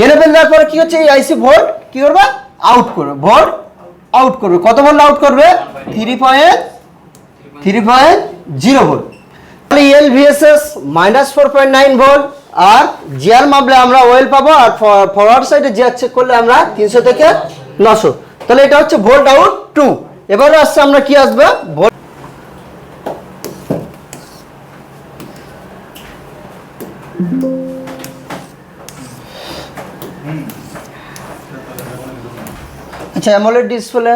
Enable দেওয়ার পরে কি হচ্ছে, এই আইসি ভোল্ট কি করবে, আউট করবে, ভোল্ট আউট করবে। কত ভোল্ট আউট করবে, 3.0 ভোল্ট। তাহলে ELVSS -4.9 ভোল্ট, আর জিআর মাপলে আমরা ওয়েল পাবো, আর ফরওয়ার্ড সাইডে জিআর চেক করলে আমরা 300 থেকে 900। তাহলে এটা হচ্ছে ভোল্ট আউট 2। এবারে আসছে আমরা কি আসবে, ভোল্ট। আচ্ছা, অ্যামোলেড ডিসপ্লে,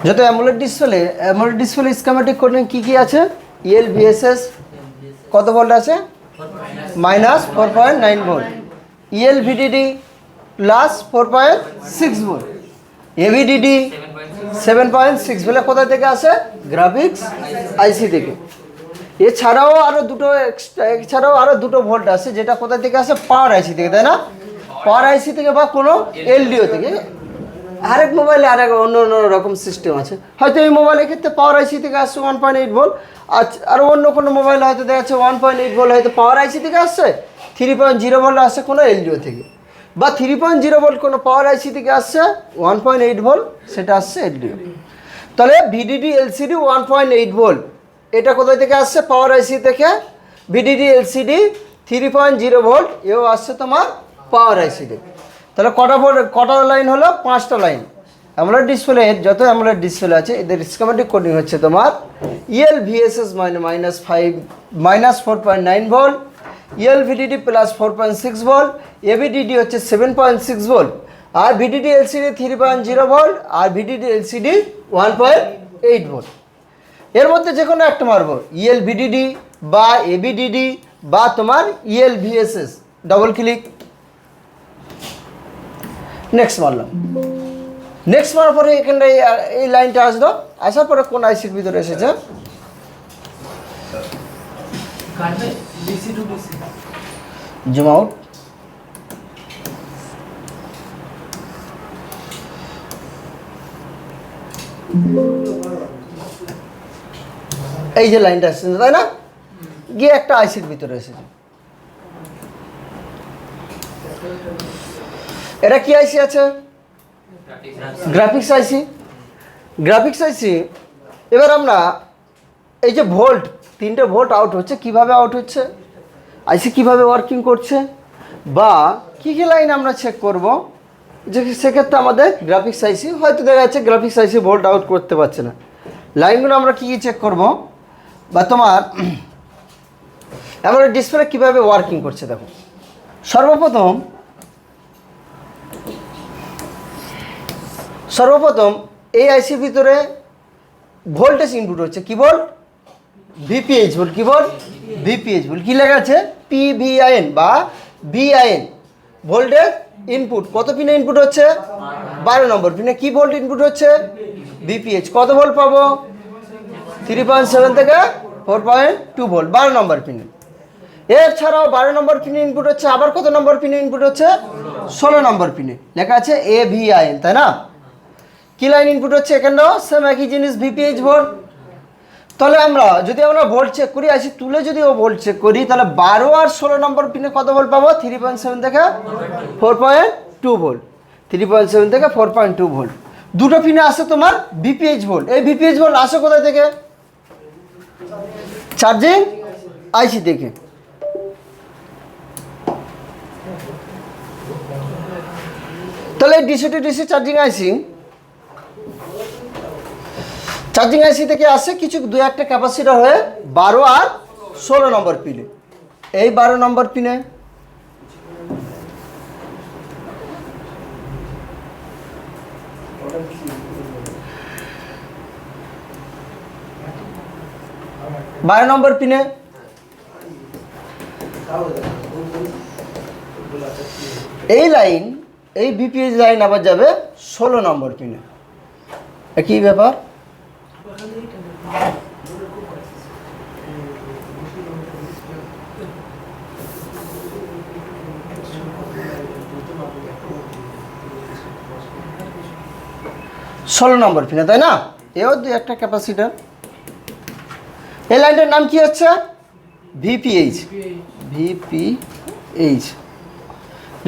যত অ্যামোলেড ডিসপ্লে স্কিমেটিক কোডে কি কি আছে, ELVSS কত ভোল্ট আছে, -4.9 volt, ELVDD +4.6 volt, AVDD 7.6 volt. কোথা থেকে আসে, গ্রাফিক্স আইসি থেকে। এছাড়াও আরো দুটো ভোল্ট আছে, যেটা কোথা থেকে আসে, পাওয়ার আইসি থেকে, তাই না? পাওয়ার আইসি থেকে বা কোনো এলডিও থেকে। আরেক মোবাইলে অন্য রকম সিস্টেম আছে, হয়তো এই মোবাইলের ক্ষেত্রে পাওয়ার আইসি থেকে আসছে 1.8 ভোল্ট, আর অন্য কোনো মোবাইলে হয়তো দেখা যাচ্ছে 1.8 ভোল্ট হয়তো পাওয়ার আইসি থেকে আসছে, 3.0 ভোল্ট আসছে কোনো এলডিও থেকে, বা 3.0 ভোল্ট কোনো পাওয়ার আইসি থেকে আসছে, 1.8 ভোল্ট সেটা আসছে এলডিও। তাহলে VDD LCD 1.8 ভোল্ট, এটা কোথায় থেকে আসছে, পাওয়ার আইসি থেকে। VDD LCD 3.0 ভোল্ট, এও আসছে তোমার পাওয়ার আইসি থেকে। তাহলে কটা লাইন হলো, 5টা লাইন। অ্যামোলেড ডিসপ্লে, যত অ্যামোলেড ডিসপ্লে আছে এদের স্কিমেটিক কোডিং হচ্ছে তোমার ELVSS -4.9 volt, ELVDD +4.6 volt, AVDD হচ্ছে 7.6 ভোল্ট, আর VDD LCD 3.0 ভোল্ট, আর VDD LCD 1.8 ভোল্ট। এর মধ্যে যে কোনো একটা মারবো, ELVDD বা AVDD বা তোমার ELVSS, ডবল ক্লিক, নেক্সট মারলাম। নেক্সট মারার পরে এখানটা এই লাইনটা আসলো, আসার পরে কোন আইসির ভিতরে এসেছে, জুম আউট, এই যে লাইনটা এসেছে, তাই না? গিয়ে একটা আইসির ভিতরে এসেছে। এটা কি আইসি আছে, গ্রাফিক্স আইসি। এবার আমরা এই যে ভোল্ট, 3টে ভোল্ট আউট হচ্ছে, কিভাবে আউট হচ্ছে, আইসি কিভাবে ওয়ার্কিং করছে, বা কী কী লাইন আমরা চেক করব, যে সেক্ষেত্রে আমাদের গ্রাফিক্স আইসি হয়তো দেখা যাচ্ছে গ্রাফিক্স আইসি ভোল্ট আউট করতে পারছে না, লাইনগুলো আমরা কী কী চেক করব, বা তোমার এমন ডিসপ্লে কীভাবে ওয়ার্কিং করছে। দেখো, সর্বপ্রথম এই আইসির ভিতরে ভোল্টেজ ইনপুট হচ্ছে, কি ভোল্ট, VPH ভোল্ট। কি ভোল্ট, VPH ভোল্ট। কী লেখা আছে, PVIN বা VIN, ভোল্টেজ ইনপুট। কত পিনে ইনপুট হচ্ছে, 12 নম্বর পিনে। কি ভোল্ট ইনপুট হচ্ছে, VPH। কত ভোল্ট পাবো, 3.7 থেকে 4.2 ভোল্ট, 12 নম্বর পিনে। এছাড়াও 12 নম্বর পিনে ইনপুট হচ্ছে, আবার কত নম্বর পিনে ইনপুট হচ্ছে, 16 নম্বর পিনে, লেখা আছে AVIN, তাই না? কি লাইন ইনপুট হচ্ছে, এখানেও সেম একই জিনিস, VPH ভোল্ট। তাহলে যদি আমরা ভোল্ট চেক করি, আইসি তুলে যদি ভোল্ট চেক করি, তাহলে 12 আর 16 নম্বর পিনে কত ভোল্ট পাবো, 3.7 থেকে 4.2 ভোল্ট, 3.7 থেকে 4.2 ভোল্ট। দুটো পিনে আসে তোমার VPH ভোল্ট। এই VPH ভোল্ট আসে কোথায় থেকে, চার্জিং আইসি থেকে। তাহলে ডিসি টু ডিসি চার্জিং আইসি থেকে আসে কিছু 2-1টা ক্যাপাসিটর হয়ে 12 আর 16 নম্বর পিনে। এই 12 নম্বর পিনে এই লাইন, এই VPH লাইন আবার যাবে 16 নম্বর পিনে। একই ব্যাপার। ষোলো নম্বর পিনে, তাই না? এও 2-1টা ক্যাপাসিটার। এই লাইনটার নাম কি হচ্ছে, VPH। এইচ।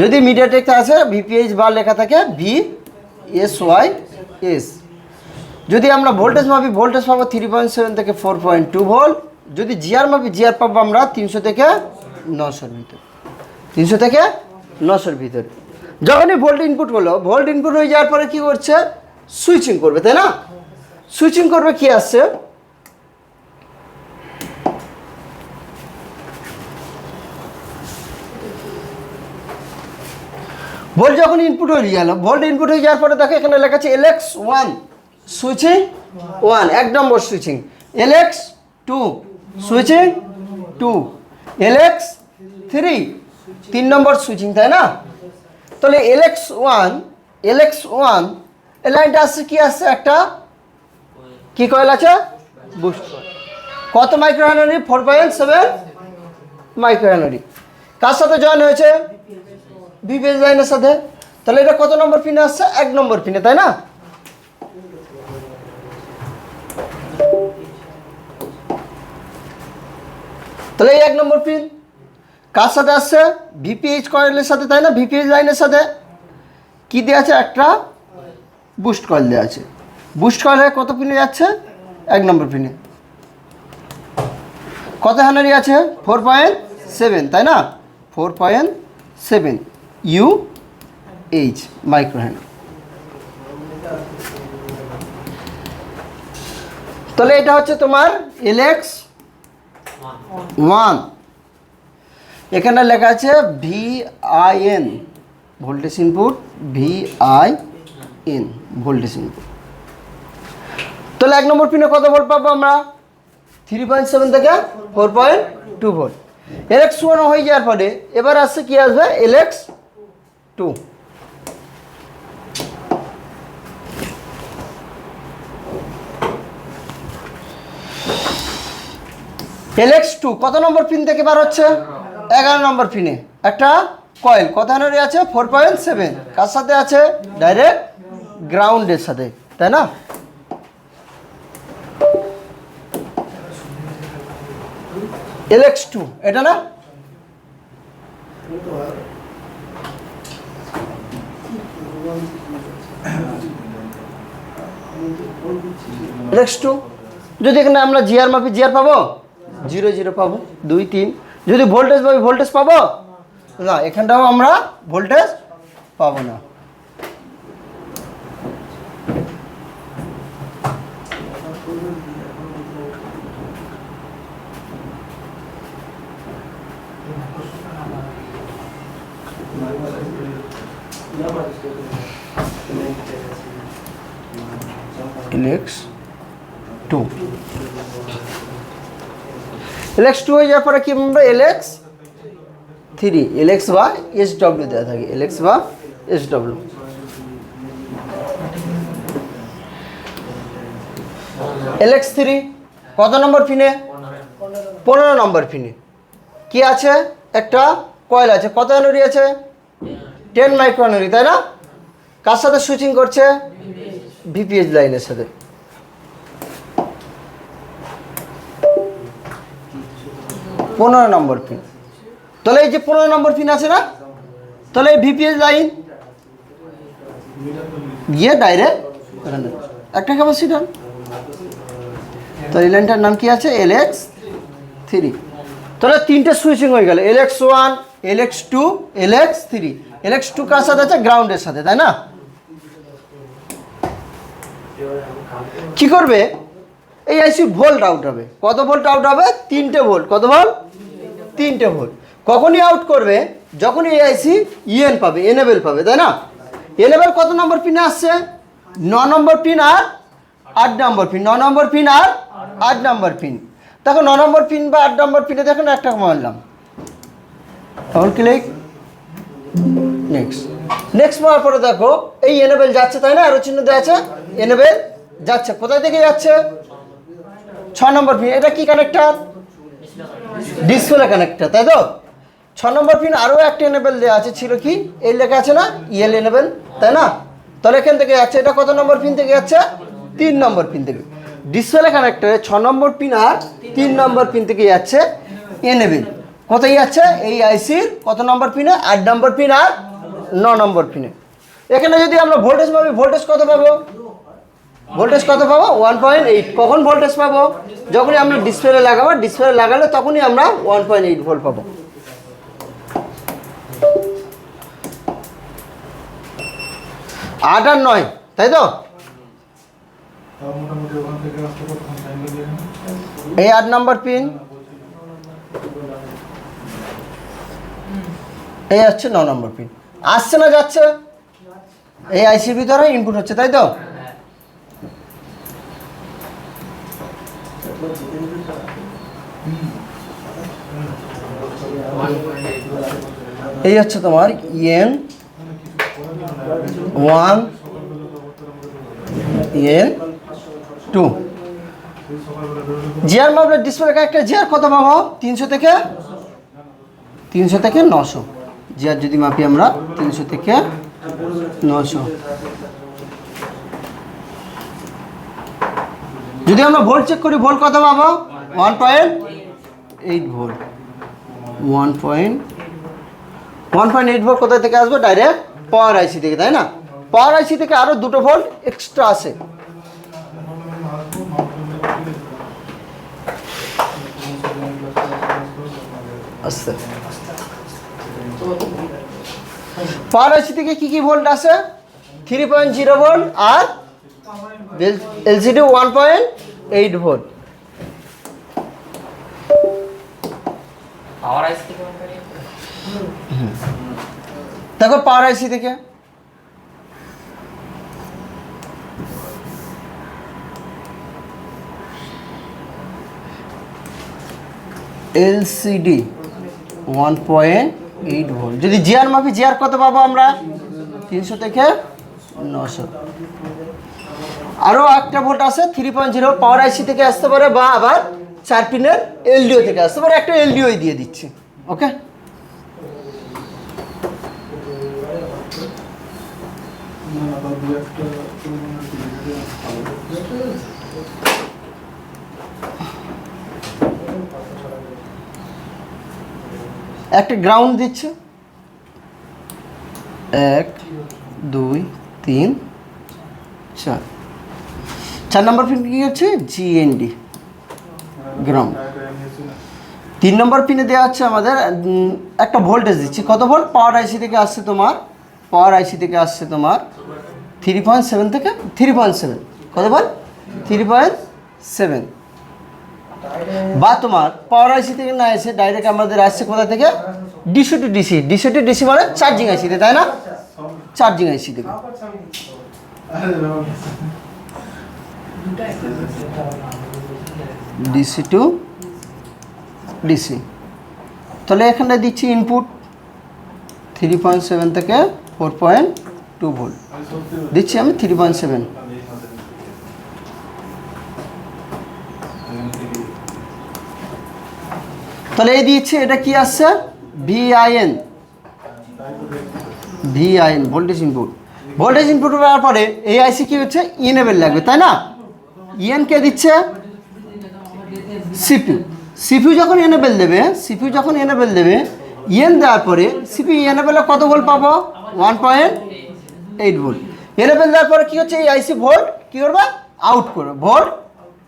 যদি মিডিয়াটেক আছে ভিপিএইচ বার লেখা থাকে VSYS। যদি আমরা ভোল্টেজ মাপি ভোল্টেজ পাবো 3.7 থেকে 4.2 ভোল্ট। যদি জিআর মাপি জিআর পাবো আমরা 300 থেকে 900-র ভিতরে, 300 থেকে 900-র ভিতরে। যখনই ভোল্ট ইনপুট হলো, ভোল্ট ইনপুট হয়ে যাওয়ার পরে কি করছে, সুইচিং করবে, তাই না? সুইচিং করবে কি আসছে, ভোল্ট যখন ইনপুট হয়ে গেল, ভোল্ট ইনপুট হয়ে যাওয়ার পরে দেখো এখানে লেখা আছে LX1 সুইচিং 1 এক নম্বর সুইচিং, LX2 সুইচিং 2, LX3 3 নম্বর সুইচিং, তাই না? তাহলে LX1 এই লাইনটা আসছে কি আসছে, একটা কি কয়েল আছে, বুস্ট কয়েল। কত মাইক্রোহেনরি? 4.7 মাইক্রোহেনরি। কার সাথে জয়েন হয়েছে? ভিপিএইচ লাইনের সাথে। তাহলে এটা কত নম্বর পিনে আসছে? 1 নম্বর পিনে, তাই না? তাহলে এই 1 নম্বর পিন কার সাথে আসছে? ভিপিএইচ কয়েলের সাথে, তাই না? ভিপিএইচ লাইনের সাথে কি দেওয়া আছে? একটা বুস্ট কয়েল দেওয়া আছে। বুস্ট কয়েলে কত পিনে যাচ্ছে? 1 নম্বর পিনে। কত হেনরি আছে? 4.7, তাই না? 4.7 UH মাইক্রোহেনরি। তাহলে এটা হচ্ছে তোমার LX1। এখানে লেখা আছে VIN voltage input, VIN voltage input. তাহলে 1 নম্বর পিনে কত ভোল্ট পাবো আমরা? 3.7 থেকে 4.2 ভোল্ট। LX1 হয়ে যাওয়ার পরে এবার আসছে কি আসবে? LX2। LX2 কত নম্বর পিন থেকে বার হচ্ছে? 11 নম্বর পিনে একটা কয়েল। কত হেনরি আছে? 4.7। কার সাথে আছে? ডাইরেক্ট গ্রাউন্ডের সাথে, তাই না? LX2 এটা না? LX2 যদি এখানে আমরা জিআর মাপি জিআর পাবো 0 পাবো, 2 3। যদি ভোল্টেজ পাবি ভোল্টেজ পাবো না, এখানটাও আমরা ভোল্টেজ পাবো না। LX2 হয়ে যাওয়ার পরে কি আমরা LX3 LX বা SW দেওয়া থাকে, LX বা SW। LX3 কত নম্বর পিনে? 15 নম্বর পিনে কি আছে? একটা কয়েল আছে। কত হেনরি আছে? 10 মাইক্রোহেনরি, তাই না? কার সাথে সুইচিং করছে? ভিপিএইচ লাইনের সাথে। পনেরো নম্বর পিন। তাহলে এই যে 15 নম্বর পিন আছে না, তাহলে এই ভিপিএইচ লাইন গিয়ে ডাইরেক্ট এখানে একটা ক্যাপাসিটর। তো এই লাইনটার নাম কি আছে? LX3। তাহলে 3টে সুইচিং হয়ে গেল, LX1 LX2 LX3। LX2 কার সাথে আছে? গ্রাউন্ডের সাথে, তাই না? কি করবে? এই আইসি ভোল্ট আউট হবে। কত ভোল্ট আউট হবে? 3টে ভোল্ট। কত ভোল্ট? 3টে ভোল্ট। কখনই আউট করবে? যখন এই আইসি ইএন পাবে, এনেবেল পাবে, তাই না? এনেবেল কত নম্বর পিনে আসছে? 9 নম্বর পিন আর 8 নম্বর পিন। 9 নম্বর পিন আর 8 নম্বর পিন। দেখো 9 নম্বর পিন বা 8 নম্বর পিনে দেখুন একটা মারলাম, তখন ক্লিক নেক্সট পাওয়ার পরে দেখো এই এনেবেল যাচ্ছে, তাই না? আরো চিহ্ন দেওয়া আছে, এনেবেল যাচ্ছে। কোথায় থেকে যাচ্ছে? 6 নম্বর পিন। এটা কি কানেক্টর? ডিসপ্লে কানেক্টর, তাই তো? 6 নম্বর পিন আরও একটা এনেবেল দেওয়া আছে, ছিল কি এই লেখা আছে না, ইএল এনেবেল, তাই না? তাহলে এখান থেকে যাচ্ছে, এটা কত নম্বর পিন থেকে যাচ্ছে? 3 নম্বর পিন থেকে। ডিসপ্লে কানেক্টরে 6 নম্বর পিন আর 3 নম্বর পিন থেকে যাচ্ছে এনেবেল। কোথায় যাচ্ছে? এই আইসির কত নম্বর পিনে? 8 নম্বর পিন আর 9 নম্বর পিনে। এখানে যদি আমরা ভোল্টেজ পাবো, ভোল্টেজ কত পাবো? ভোল্টেজ কত পাবো? 1.8। কখন ভোল্টেজ পাবো? যখনই আমরা ডিসপ্লে লাগাবো, ডিসপ্লে লাগালে তখনই আমরা 1.8 ভোল্ট পাবো। 8 আর 9, তাই তো? এই 8 নম্বর পিন, এই হচ্ছে 9 নম্বর পিন। আসছে না যাচ্ছে? এই আইসির ভিতরে ইনপুট হচ্ছে, তাই তো? এই হচ্ছে তোমার EN1 EN2। জিআর মাপলে ডিসপ্লে একটা জিআর কত পাবো? 300 থেকে 900। জিআর যদি মাপি আমরা 300 থেকে 900। যদি আমরা ভোল্ট চেক করি, ভোল্ট কত পাবো? 1.8 ভোল্ট। 1.8 ভোল্ট কোথা থেকে আসবে? ডাইরেক্ট পাওয়ার আইসি থেকে, তাই না? পাওয়ার আইসি থেকে আরো 2 ভোল্ট এক্সট্রা আসে। পাওয়ার আইসি থেকে কি ভোল্ট আসে? 3.0 ভোল্ট আর এলসিডি 1.8 ভোল্ট। পাওয়ার আইসি থেকে দেখো পাওয়ার আইসি থেকে এলসিডি 1.8 ভোল্ট। যদি জিআর মাপি, জিআর কত পাবো আমরা? 300 থেকে 900। আরও একটা ভোল্ট আছে 3.0, পাওয়ার আইসি থেকে আসতে পারে, বা আবার 4 পিনের এলডিও থেকে আসতে পারে। একটা এলডিওই দিয়ে দিচ্ছি, ওকে? একটা গ্রাউন্ড দিচ্ছে, 1 2 3 4। 4 নম্বর পিন কি হচ্ছে? GND, ground. 3 নম্বর পিনে দেওয়া হচ্ছে আমাদের একটা ভোল্টেজ দিচ্ছি। কত ভোল্ট? পাওয়ার আইসি থেকে আসছে তোমার, পাওয়ার আইসি থেকে আসছে তোমার 3.7 থেকে 3.7। কত ভোল্ট? 3.7। বা তোমার পাওয়ার আইসি থেকে না এসে ডাইরেক্ট আমাদের আসছে কোথা থেকে? DC two DC. DC two DC মানে চার্জিং আইসিতে, তাই না? চার্জিং আইসি থেকে। DC two DC. তাহলে এখানে দিচ্ছি ইনপুট 3.7 থেকে 4.2 ভোল্ট দিচ্ছি আমি। 3.7। তাহলে এই দিয়েছি, এটা কি আসছে? ভিআইএন, ভোল্টেজ ইনপুট। ভোল্টেজ ইনপুট হওয়ার পরে এই আইসি কি হচ্ছে? ইনেবল লাগবে, তাই না? ইএন কে দিচ্ছে? সিপিইউ। সিপিইউ যখন এনেবল দেবে, ইএন দেওয়ার পরে সিপিইউ এনেবলে কত ভোল্ট পাবো? 1.8 ভোল্ট। এনেবল দেওয়ার পরে কি হচ্ছে? এই আইসি ভোল্ট কি করবে? আউট করবে, ভোল্ট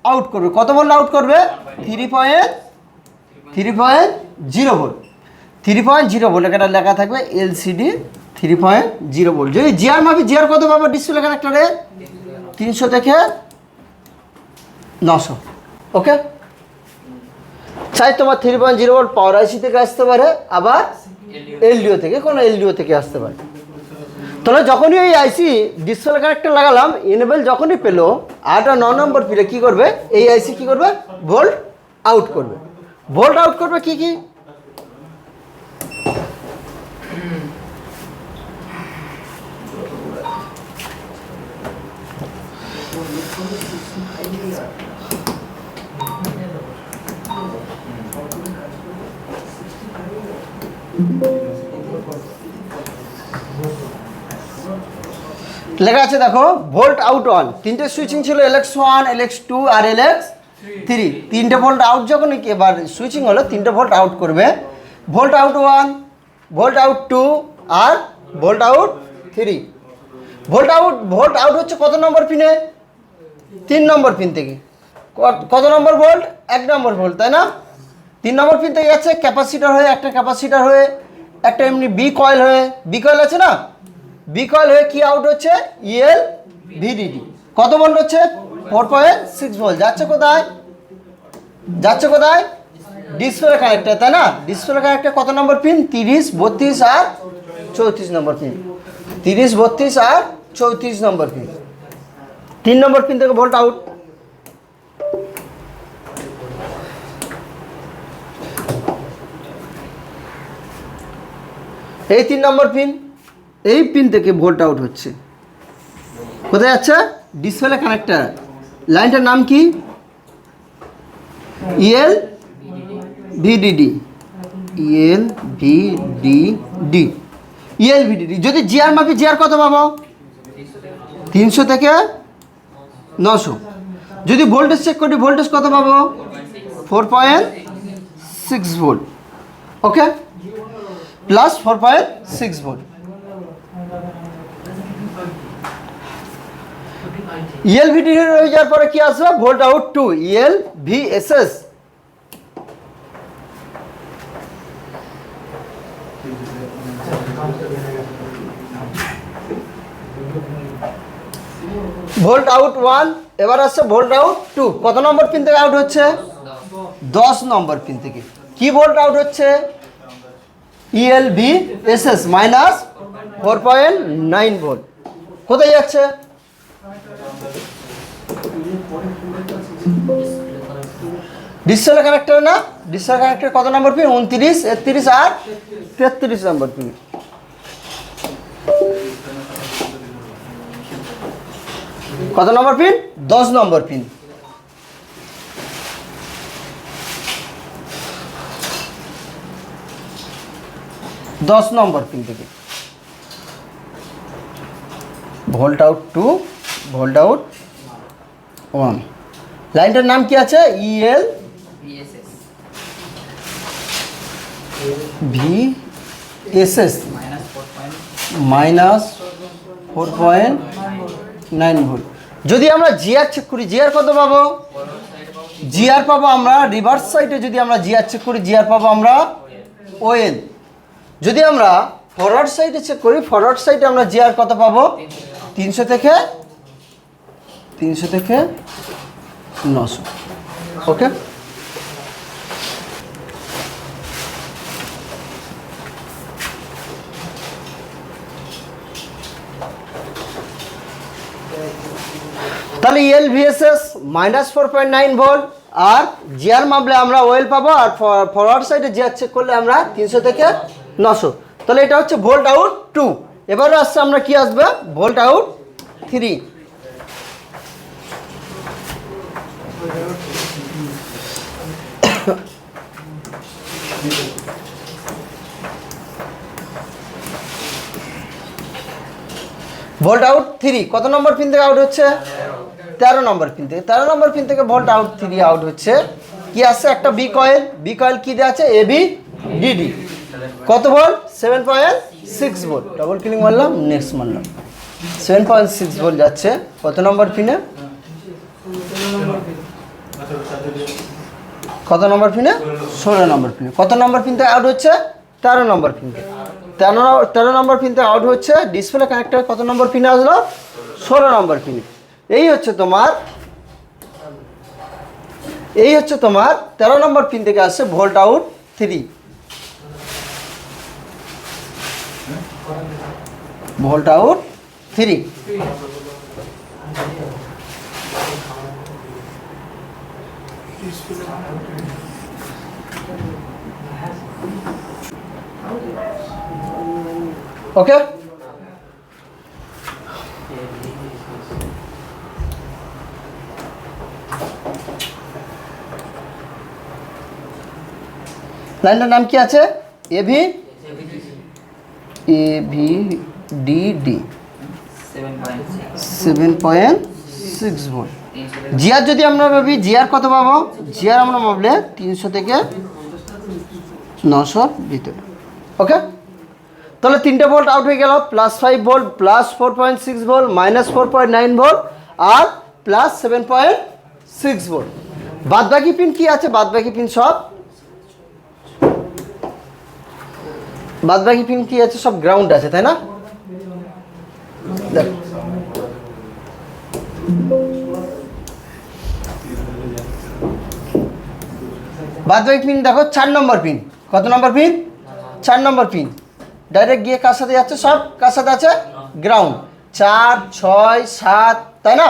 আউট করবে। কত ভোল্ট আউট করবে? 3.0 ভোল্ট। 3.0 ভোল্ট এখানে লেখা থাকবে এলসিডি 3.0 ভোল্ট। যদি জিআর মাপি, জিআর কত পাবো? ডিসপ্লে কানেক্টরে 300 থেকে 900, ওকে? চাই তোমার 3.0 ভোল্ট পাওয়ার আইসি থেকে আসতে পারে, আবার এলডিও থেকে, কোনো এলডিও থেকে আসতে পারে। তাহলে যখনই এই আইসি ডিসপ্লে কানেক্টর লাগালাম, এনেবল যখনই পেলো, 8 আর 9 নম্বর পিনে কি করবে? এই আইসি কি করবে? ভোল্ট আউট করবে। ভোল্ট আউট করবে কি কি? লেখা আছে দেখো, ভোল্ট আউট অন। 3টে সুইচিং ছিল, LX1, LX2 আর LX3। 3টে ভোল্ট আউট যখন এবার সুইচিং হলো, 3টে ভোল্ট আউট করবে। ভোল্ট আউট 1, ভোল্ট আউট 2 আর ভোল্ট আউট 3। ভোল্ট আউট হচ্ছে কত নম্বর পিনে? 3 নম্বর পিন থেকে। কত নম্বর ভোল্ট? 1 নম্বর ভোল্ট, তাই না? 3 নম্বর পিন থেকে যাচ্ছে ক্যাপাসিটর হয়ে, একটা ক্যাপাসিটর হয়ে, একটা এমনি বি কয়েল হয়ে, বি কয়েল আছে না, বি কয়েল হয়ে কি আউট হচ্ছে? El VDD. কত ভোল্ট হচ্ছে? 4.6 ভোল্ট। যাচ্ছে কোথায়? যাচ্ছে কোথায়? ডিসপ্লে কানেক্টর, তাই না? ডিসপ্লে কানেক্টর কত নম্বর পিন? 30, 32 আর 34 নম্বর পিন। 30, 32 আর 34 নম্বর পিন। 3 নম্বর পিন থেকে ভোল্ট আউট। এই 3 নম্বর পিন, এই পিন থেকে ভোল্ট আউট হচ্ছে। কোথায় যাচ্ছে? Display connector. লাইনটার নাম কি? EL VDD. EL VDD. EL VDD. যদি জিআর মাপি, জিআর কত পাবো? 300 থেকে 900। যদি ভোল্টেজ চেক করি, ভোল্টেজ কত পাবো? 4.6 ভোল্ট। ওকে, প্লাস 4.6 ভোল্ট। ইএল ভিডিডি হয়ে যাওয়ার পরে কি আসবে? Volt out 2, El VSS. Volt out 1, এবার আসছে ভোল্ট আউট 2। কত নম্বর পিন থেকে আউট হচ্ছে? 10 নম্বর পিন থেকে। কি ভোল্ট আউট হচ্ছে? El VSS minus 4.9 volt. কোথায় যাচ্ছে? ডিসপ্লে কানেক্টর না? ডিসপ্লে কানেক্টর কত নম্বর পিন? 29, 31 আর 33 নম্বর পিন। কত নম্বর পিন? 10 নম্বর পিন। দশ নম্বর পিন থেকে ভোল্ট আউট 2, ভোল্ট আউট 1। লাইনটার নাম কি আছে? El VSS minus 4.9 volt. যদি আমরা জিআর চেক করি, জিআর কত পাবো? জিআর পাবো আমরা রিভার্স সাইডে। যদি আমরা জিআর চেক করি, জিআর পাবো আমরা ওএল। যদি আমরা ফরওয়ার্ড সাইডে চেক করি, ফরওয়ার্ড সাইডে আমরা জিআর কত পাবো? 300 থেকে 900। ওকে, তাহলে ইএল ভিএসএস মাইনাস 4.9 ভোল্ট আর জিআর মাপলে আমরা ওয়েল পাবো, আর ফরওয়ার্ড সাইডে জিআর চেক করলে আমরা 300 থেকে 900। তাহলে এটা হচ্ছে ভোল্ট আউট 2। এবারে আসছে আমরা কি আসবে? Volt out 3। ভোল্ট আউট 3 কত নম্বর পিন থেকে আউট হচ্ছে? 13 নম্বর পিন থেকে। 13 নম্বর পিন থেকে ভোল্ট আউট 3 আউট হচ্ছে। কি আছে? একটা বি কয়েল। বি কয়েল কি দেওয়া আছে? AB DD. কত ভোল্ট? 7.6 ভোল্ট। ডাবল ক্লিক মারলাম, নেক্সট মারলাম। 7.6 ভোল্ট যাচ্ছে কত নম্বর পিনে? কত নম্বর পিনে? 16 নম্বর পিনে। কত নম্বর পিন থেকে আউট হচ্ছে? 13 নম্বর পিন থেকে। 13 নম্বর পিন থেকে আউট হচ্ছে। ডিসপ্লে কানেক্টর কত নম্বর পিনে আসলো? 16 নম্বর পিনে। এই হচ্ছে তোমার 13 নম্বর পিন থেকে আসছে ভোল্ট আউট 3। Volt out 3। ওকে, লাইনটার নাম কি আছে? AV DD 7.6 volt. জিআর যদি আমরা ভাবি, জিআর কত পাবো? জিআর আমরা ভাবলে 300 থেকে 900 ভিতরে। ওকে, তাহলে 3টে ভোল্ট আউট হয়ে গেল, +5 ভোল্ট, +4.6 ভোল্ট, -4.9 ভোল্ট আর +7.6 ভোল্ট। বাদ বাকি পিন কি আছে? বাদ বাকি পিন সব সব গ্রাউন্ড আছে, তাই না? দেখো বাদ বাকি পিন দেখো, 4 নম্বর পিন। কত নম্বর পিন? 4 নম্বর পিন। ডাইরেক্ট গিয়ে কার সাথে যাচ্ছে? সব কার সাথে আছে? গ্রাউন্ড। 4, 6, 7, তাই না?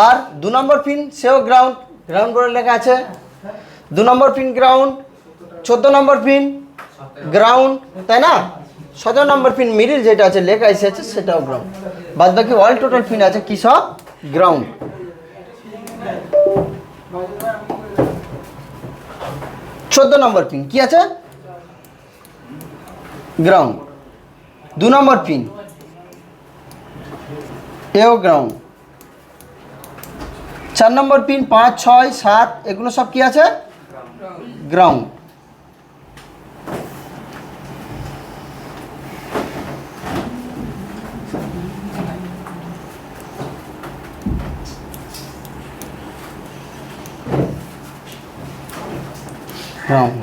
আর 2 নম্বর পিন সেও গ্রাউন্ড, গ্রাউন্ড বলে লেখা আছে। 2 নম্বর পিন গ্রাউন্ড, 14 নম্বর পিন গ্রাউন্ড, তাই না? 17 নম্বর পিন মিডিল যেটা আছে লেখা আছে সেটাও গ্রাউন্ড। বাদ বাকি অল টোটাল পিন আছে কি? সব গ্রাউন্ড। 14 নম্বর পিন কি আছে? গ্রাউন্ড। 2 নম্বর পিন এও গ্রাউন্ড। 4 নম্বর পিন 5, 6, 7 এগুলো সব কি আছে? গ্রাউন্ড। গ্রাউন্ড।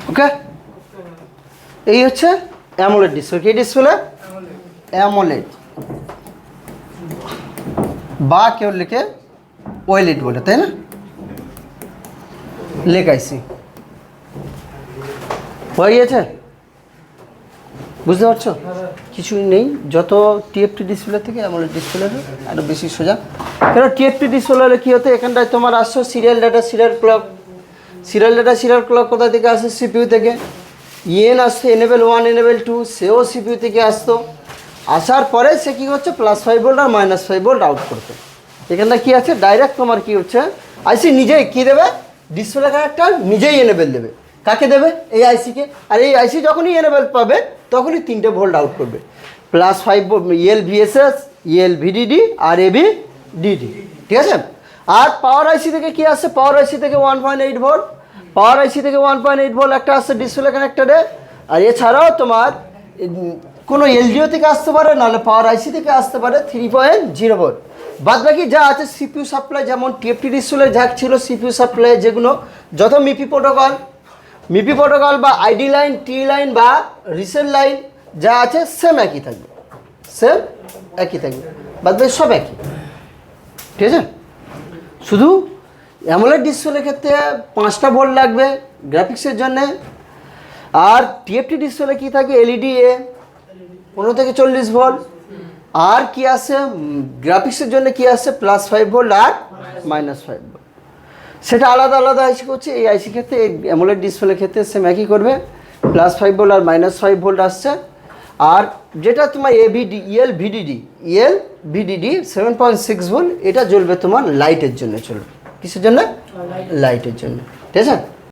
ওকে, এই হচ্ছে অ্যামোলেড ডিসপ্লে। কি ডিসপ্লে? অ্যামোলেড, বা কেউ লিখে ওএলইডি বলে, তাই না? লেখাইছি হয়ে গিয়েছে, বুঝতে পারছো? কিছুই নেই, যত টিএফটি ডিসপ্লে থেকে অ্যামোলেড ডিসপ্লে আরও বেশি সোজা। কেন টিএফটি ডিসপ্লে হলে কী হতো? এখানটায় তোমার আসছো serial data, serial clock. Serial data, serial clock কোথা থেকে আসে? সিপিইউ থেকে। ইএন আসছে এনেবেল 1, এনেবেল 2, সেও সিপিইউ থেকে আসতো। আসার পরে সে কী হচ্ছে? +5 ভোল্ট আর -5 ভোল্ট আউট করতো। এখানটা কী আছে? ডাইরেক্ট তোমার কী হচ্ছে? আইসি নিজেই কী দেবে? ডিসপ্লে কানেক্টর নিজেই এনেবেল দেবে। কাকে দেবে? এই আইসিকে। আর এই আইসি যখনই এনেবেল পাবে তখনই 3টে ভোল্ট আউট করবে। +5 ইএল ভিএসএস, ইএল ভিডিডি আর এবি ডিডি, ঠিক আছে? আর পাওয়ার আইসি থেকে কি আসছে? পাওয়ার আইসি থেকে 1.8 ভোল্ট, পাওয়ার আইসি থেকে 1.8 ভোল্ট একটা আসছে ডিসপ্লে কানেক্টরে। আর এছাড়াও তোমার কোনো এলডিও থেকে আসতে পারে, নাহলে পাওয়ার আইসি থেকে আসতে পারে 3.0 ভোল্ট। বাদ বাকি যা আছে সিপিইউ সাপ্লাই, যেমন টিএফটি ডিসপ্লে যা ছিল সিপিইউ সাপ্লাই, যেগুলো যত মিপি প্রোটোকল বা আইডি লাইন, টি লাইন বা রিসেল লাইন যা আছে সেম একই থাকবে, সেম একই থাকবে। বাদ বাকি সব একই, ঠিক আছে? শুধু অ্যামোলেড ডিসপ্লের ক্ষেত্রে 5টা ভোল্ট লাগবে গ্রাফিক্সের জন্যে। আর টিএফটি ডিসপ্লে কী থাকে? এলইডি এ 15 থেকে 40 ভোল্ট। আর কি আসে গ্রাফিক্সের জন্য? কি আসছে? +5 ভোল্ট আর -5 ভোল্ট। সেটা আলাদা আলাদা আইসি করছে। এই আইসি ক্ষেত্রে, এই অ্যামোলেড ডিসপ্লের ক্ষেত্রে সেম একই করবে, +5 ভোল্ট আর -5 ভোল্ট আসছে। আর যেটা তোমার ইএল ভিডিডি 7.6 ভোল্ট, এটা জ্বলবে তোমার লাইটের জন্য, চলবে কিসের জন্য? লাইটের জন্য, ঠিক আছে?